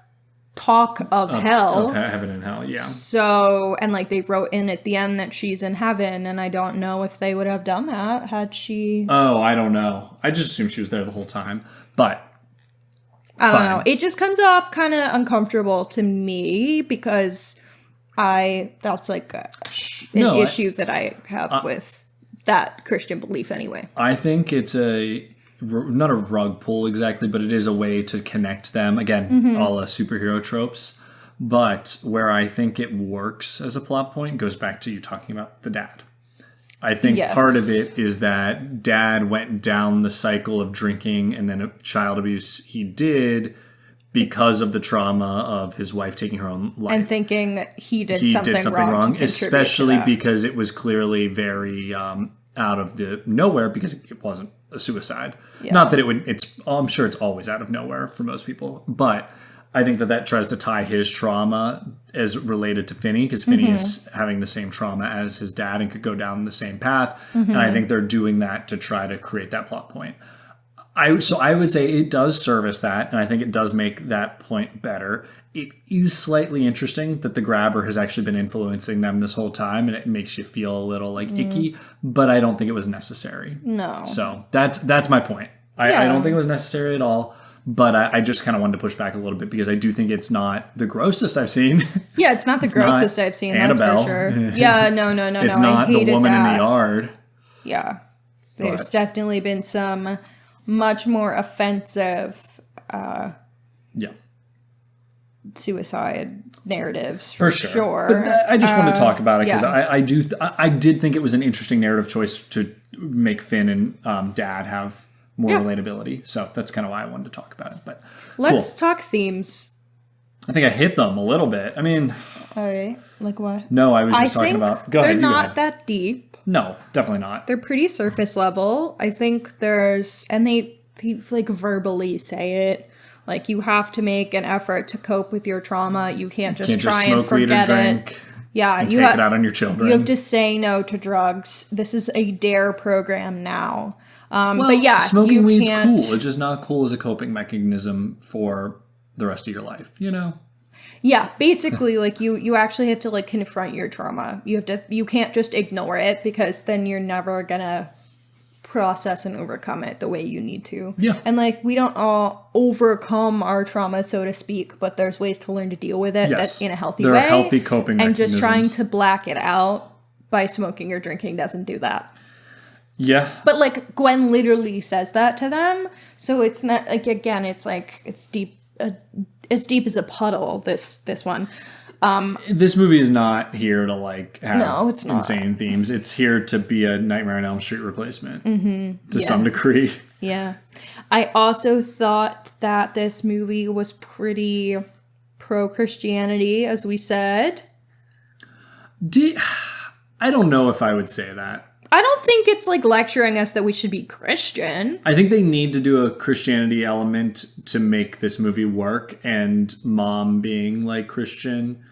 talk of hell. Of heaven and hell, yeah. So, and like they wrote in at the end that she's in heaven, and I don't know if they would have done that had she... Oh, I don't know. I just assumed she was there the whole time. But... I don't fine. know. It just comes off kind of uncomfortable to me because that's like an issue that I have with that Christian belief anyway. I think it's not a rug pull exactly, but it is a way to connect them. Again, all superhero tropes. But where I think it works as a plot point goes back to you talking about the dad. I think part of it is that dad went down the cycle of drinking and then child abuse he did because of the trauma of his wife taking her own life. And thinking he did something wrong, especially because it was clearly very out of the nowhere because it wasn't a suicide. Yeah. Not that I'm sure it's always out of nowhere for most people, but I think that tries to tie his trauma as related to Finney because Finney is having the same trauma as his dad and could go down the same path. And I think they're doing that to try to create that plot point. So I would say it does service that, and I think it does make that point better. It is slightly interesting that the grabber has actually been influencing them this whole time, and it makes you feel a little like icky, but I don't think it was necessary. No. So that's my point. I don't think it was necessary at all. But I just kind of wanted to push back a little bit because I do think it's not the grossest I've seen. Yeah, it's not the grossest I've seen, Annabelle. That's for sure. Yeah, no. It's not I hated the woman that. in the yard. Yeah. There's definitely been some much more offensive suicide narratives for sure. But I just want to talk about it because I did think it was an interesting narrative choice to make Finn and Dad have more relatability. So that's kind of why I wanted to talk about it. But let's talk themes. I think I hit them a little bit. I mean... All right. Like what? No, I was just talking about... Go ahead, they're not that deep. No, definitely not. They're pretty surface level. I think there's... And they like verbally say it. Like, you have to make an effort to cope with your trauma. You can't just try and forget it. Yeah, and take it out on your children. You have to say no to drugs. This is a DARE program now. But yeah, smoking weed's cool. It's just not cool as a coping mechanism for the rest of your life, you know? Yeah, basically, like, you actually have to, like, confront your trauma. You can't just ignore it because then you're never gonna process and overcome it the way you need to. Yeah. And, like, we don't all overcome our trauma, so to speak, but there's ways to learn to deal with it that's in a healthy way. There are healthy coping mechanisms. And just trying to black it out by smoking or drinking doesn't do that. Yeah. But, like, Gwen literally says that to them, so it's not, like, again, it's, like, it's deep, as deep as a puddle, this one. This movie is not here to, like, have it's not. insane themes. It's here to be a Nightmare on Elm Street replacement to some degree. Yeah. I also thought that this movie was pretty pro-Christianity, as we said. I don't know if I would say that. I don't think it's like lecturing us that we should be Christian. I think they need to do a Christianity element to make this movie work, and mom being like Christian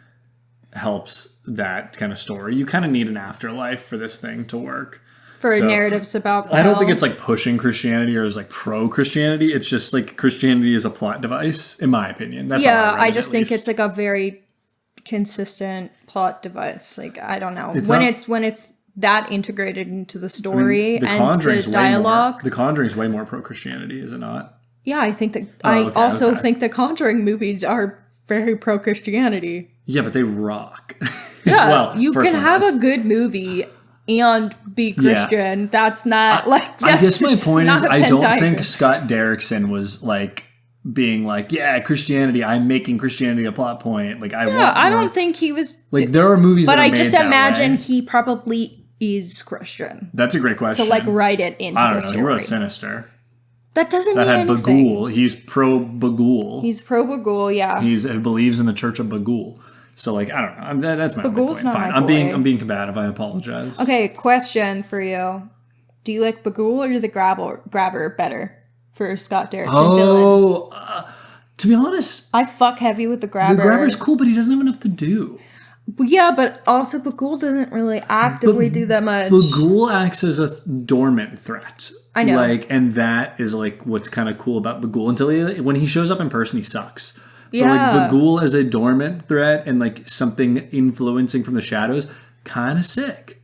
helps that kind of story. You kind of need an afterlife for this thing to work. For narratives about I don't think it's like pushing Christianity or is like pro-Christianity. It's just like Christianity is a plot device, in my opinion. That's yeah, how I read I it, just at think least. it's like a very consistent plot device. Like, I don't know. It's when not- it's that integrated into the story The and Conjuring's the dialogue. The Conjuring's way more pro-Christianity, is it not? Yeah, I think that okay. think the Conjuring movies are very pro-Christianity. Yeah, but they rock. Yeah, well, you first can one have is. a good movie and be Christian. That's not I guess my it's point not is a I Venn don't diagram. think Scott Derrickson was like being like, yeah, Christianity, I'm making Christianity a plot point. Like, I don't think he was. like there are movies But that are I made just that imagine way. he probably is Christian. That's a great question. To like write it into I the don't know. story. He wrote Sinister. That doesn't That mean had anything. Bagul. He's pro Bagul. He's pro Bagul, yeah. He believes in the Church of Bagul. So like I don't know. That's my only Bagul's point. not Fine. my I'm boy. being combative. I apologize. Okay, question for you. Do you like Bagul or the Grabber better for Scott Derrickson villain? Oh, to be honest, I fuck heavy with the Grabber. the Grabber's cool, but he doesn't have enough to do. Yeah, but also Bagul doesn't really actively do that much. Bagul acts as a dormant threat. I know. Like, and that is like what's kind of cool about Bagul. Until when he shows up in person, he sucks. Yeah. But like Bagul as a dormant threat and like something influencing from the shadows, kind of sick.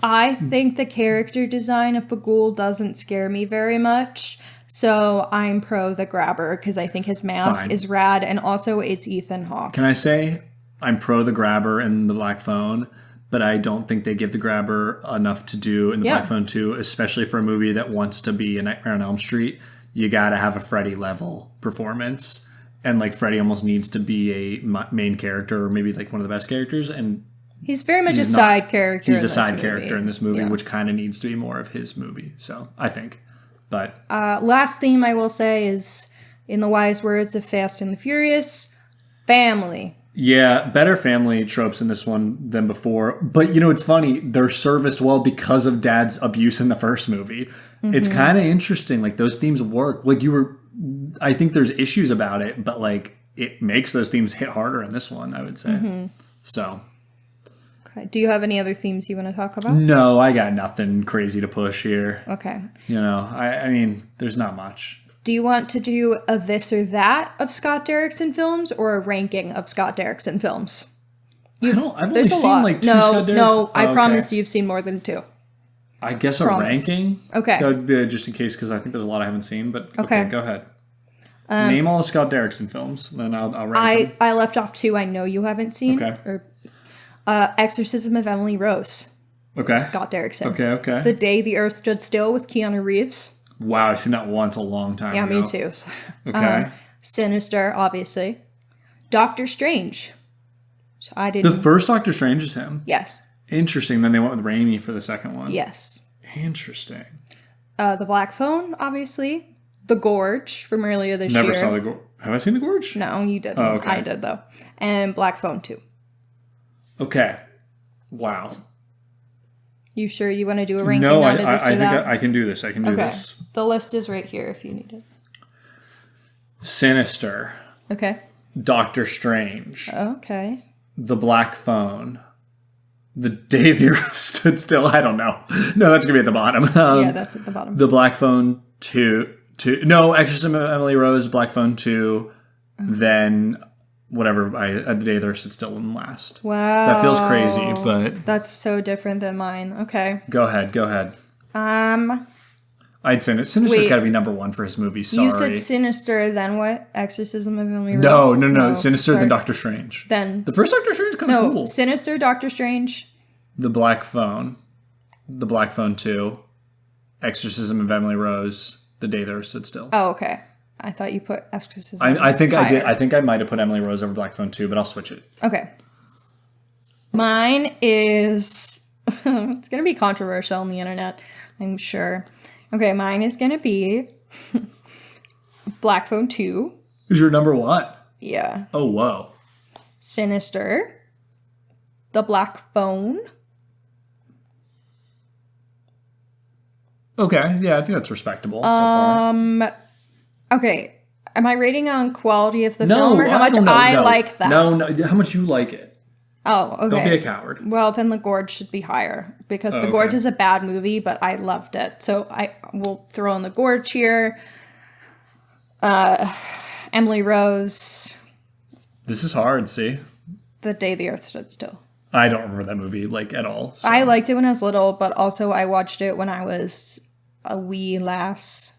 I think the character design of Bagul doesn't scare me very much. So I'm pro the Grabber because I think his mask Fine. is rad, and also it's Ethan Hawke. Can I say I'm pro the Grabber and the Black Phone, but I don't think they give the Grabber enough to do in the Black Phone 2, especially for a movie that wants to be a Nightmare on Elm Street. You got to have a Freddy level performance. And like Freddy almost needs to be a main character or maybe like one of the best characters. And He's very much he's a not. side character. He's in a this side movie. character in this movie, Yeah. which kind of needs to be more of his movie. So I think. But Last theme I will say is, in the wise words of Fast and the Furious, family. yeah, better family tropes in this one than before. But you know, it's funny. They're serviced well because of Dad's abuse in the first movie. It's kind of interesting. Like those themes work. Like I think there's issues about it, but like it makes those themes hit harder in this one, I would say. So. Okay. Do you have any other themes you want to talk about? No, I got nothing crazy to push here. Okay. You know, I mean, there's not much. Do you want to do a this or that of Scott Derrickson films or a ranking of Scott Derrickson films? I've only There's a seen lot. like two no, Scott Derrickson. no, I Oh, promise okay. you've seen more than two. I guess a Promise. ranking? Okay. That would be just in case, because I think there's a lot I haven't seen, but okay, Okay. go ahead. Name all the Scott Derrickson films, then I'll rank them. I left off two I know you haven't seen. Okay. Or, Exorcism of Emily Rose, Okay. Scott Derrickson. Okay. The Day the Earth Stood Still with Keanu Reeves. Wow, I've seen that once a long time Yeah, ago. me too. Okay. Sinister, obviously. Doctor Strange. Which I didn't. The first Doctor Strange is him. Yes. Interesting. Then they went with Raimi for the second one. Yes. Interesting. The Black Phone, obviously. The Gorge from earlier this year. Never saw the Gorge. Have I seen the Gorge? No, you didn't. Oh, okay. I did, though. And Black Phone 2. Okay. Wow. You sure you want to do a ranking No, out of this I or think that? I can do this. I can do Okay. this. The list is right here if you need it. Sinister. Okay. Doctor Strange. Okay. The Black Phone. The Day the Earth Stood Still. I don't know. No, that's going to be at the bottom. Yeah, that's at the bottom. The Black Phone 2. No, Exorcism of Emily Rose, Black Phone 2. Then whatever. The Day the Earth Stood Still and last. Wow. That feels crazy, but That's so different than mine. Okay. go ahead. I'd say Sinister's Wait. got to be number one for his movie. Sorry. You said Sinister, then what? Exorcism of Emily Rose? No. Sinister sorry. than Doctor Strange. Then The first Doctor Strange is kind of no, cool. Sinister, Doctor Strange. The Black Phone. The Black Phone 2. Exorcism of Emily Rose. The Day the Earth Stood Still. Oh, okay. I thought you put Exorcism. I think I did. higher. I think I might have put Emily Rose over Black Phone 2, but I'll switch it. Okay. Mine is it's gonna be controversial on the internet, I'm sure. Okay, mine is gonna be Black Phone 2. Is your number one? Yeah. Oh, whoa. Sinister. The Black Phone. Okay, yeah, I think that's respectable so far. Okay, am I rating on quality of the film or how much don't know. I No. like that? No, how much you like it. Oh, okay. Don't be a coward. Well, then The Gorge should be higher because The Gorge is a bad movie, but I loved it. So I will throw in The Gorge here. Emily Rose. This is hard, see? The Day the Earth Stood Still. I don't remember that movie, like, at all. So. I liked it when I was little, but also I watched it when I was a wee lass.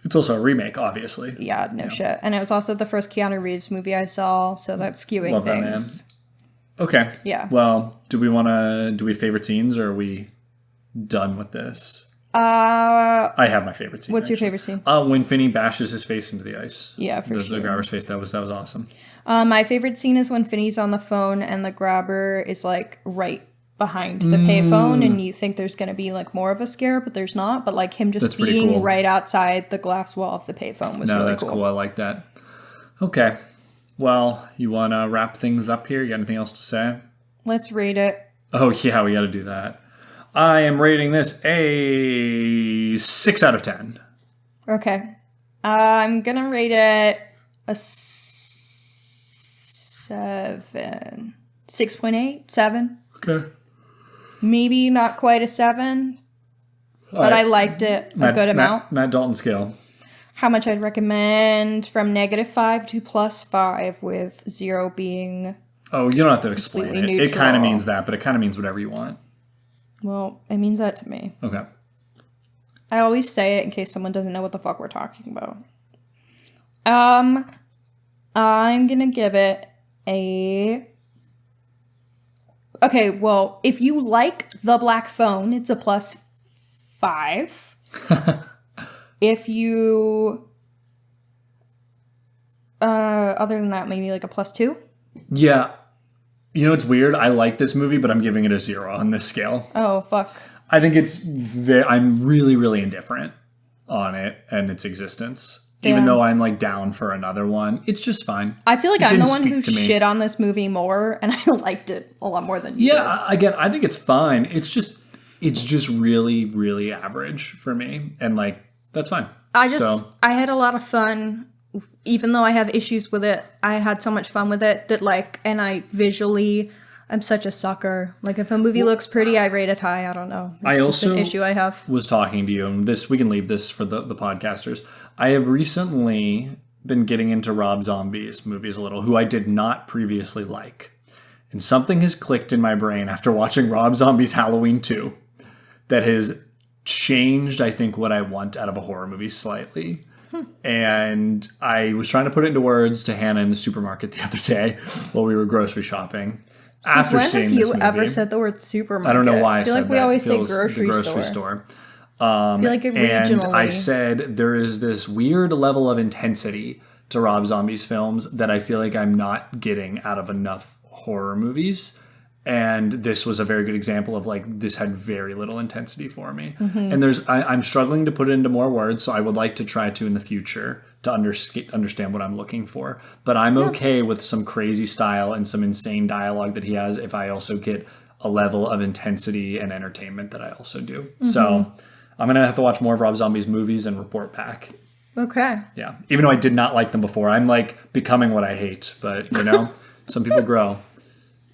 It's also a remake, obviously. Yeah, no shit. And it was also the first Keanu Reeves movie I saw, so that's skewing Love that things. man. Okay. Yeah. Well, do we have favorite scenes, or are we done with this? I have my favorite scene. What's your favorite scene? When Finney bashes his face into the ice. Yeah, for sure. The grabber's face. That was awesome. My favorite scene is when Finney's on the phone and the grabber is like right behind the payphone, and you think there's gonna be like more of a scare, but there's not. But like him just being cool. right outside the glass wall of the payphone was really that's cool. I like that. Okay. Well, you want to wrap things up here? You got anything else to say? Let's rate it. Oh, yeah, we got to do that. I am rating this a 6 out of 10. Okay. I'm gonna rate it a 7. 6.8? 7? Okay. Maybe not quite a 7, but I liked it a good amount. Matt Dalton scale. How much I'd recommend from -5 to +5, with 0 being... Oh, you don't have to explain it. Completely It kind of neutral. means that, but it kind of means whatever you want. Well, it means that to me. Okay. I always say it in case someone doesn't know what the fuck we're talking about. I'm gonna give it a... Okay, well, if you like The Black Phone, it's a +5. If you... other than that, maybe like a +2. Yeah. You know, it's weird. I like this movie, but I'm giving it a 0 on this scale. Oh, fuck. I think I'm really, really indifferent on it and its existence. Even Damn. though I'm like down for another one, it's just fine. I feel like It I'm the didn't one speak who to me. shit on this movie more, and I liked it a lot more than you did. Yeah, again, I think it's fine. It's just really, really average for me. And like, that's fine. I had a lot of fun. Even though I have issues with it, I had so much fun with it that like, and I'm such a sucker. Like if a movie looks pretty, I rate it high. I don't know. It's just an issue I have. Was talking to you, and we can leave this for the podcasters. I have recently been getting into Rob Zombie's movies a little, who I did not previously like. And something has clicked in my brain after watching Rob Zombie's Halloween 2 that has changed, I think, what I want out of a horror movie slightly. And I was trying to put it into words to Hannah in the supermarket the other day while we were grocery shopping. After When seeing have this you movie, ever said the word supermarket? I don't know why I feel said like we that. always say Feels the grocery store. I feel like it and regionally. I said there is this weird level of intensity to Rob Zombie's films that I feel like I'm not getting out of enough horror movies. And this was a very good example of like, this had very little intensity for me. Mm-hmm. And I'm struggling to put it into more words. So I would like to try to in the future to understand what I'm looking for. But I'm okay with some crazy style and some insane dialogue that he has if I also get a level of intensity and entertainment that I also do. Mm-hmm. So I'm going to have to watch more of Rob Zombie's movies and report back. Okay. Yeah. Even though I did not like them before, I'm like becoming what I hate. But, you know, some people grow.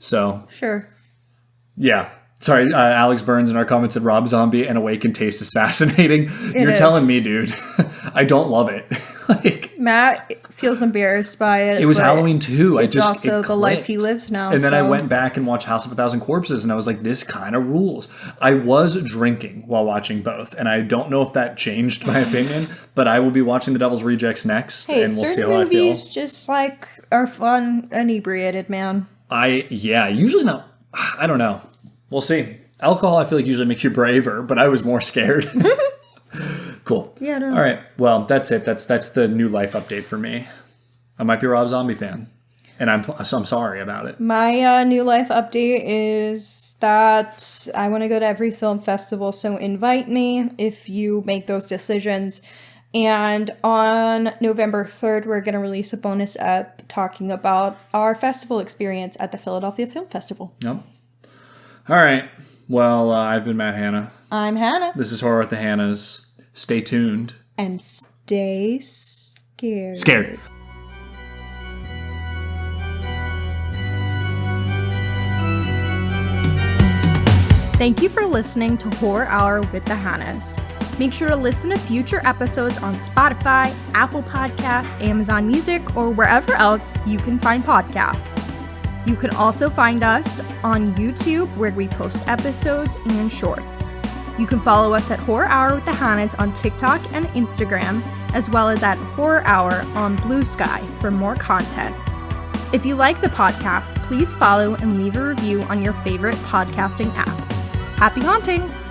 So, Sure. yeah. Sorry, Alex Burns in our comments said Rob Zombie and Awakened Taste is fascinating. You're is. telling me, dude. I don't love it. Like, Matt feels embarrassed by it. it was but Halloween 2. It's also it the life he clicked. lives now. And then I so- went back and watched House of a Thousand Corpses, and I was like, this kind of rules. I was drinking while watching both, and I don't know if that changed my opinion, but I will be watching The Devil's Rejects next, Hey, and we'll see certain how I feel. movies just like are fun inebriated, man. Usually not. I don't know. We'll see. Alcohol, I feel like usually makes you braver, but I was more scared. Cool. Yeah, I don't know. All right. Well, that's it. That's the new life update for me. I might be a Rob Zombie fan, and I'm sorry about it. My new life update is that I want to go to every film festival, so invite me if you make those decisions. And on November 3rd, we're going to release a bonus ep talking about our festival experience at the Philadelphia Film Festival. Yep. All right. Well, I've been Matt Hanna. I'm Hannah. This is Horror with the Hannas. Stay tuned. And stay scared. Scared. Thank you for listening to Horror Hour with the Hannas. Make sure to listen to future episodes on Spotify, Apple Podcasts, Amazon Music, or wherever else you can find podcasts. You can also find us on YouTube, where we post episodes and shorts. You can follow us at Horror Hour with the Hannas on TikTok and Instagram, as well as at Horror Hour on Blue Sky for more content. If you like the podcast, please follow and leave a review on your favorite podcasting app. Happy hauntings!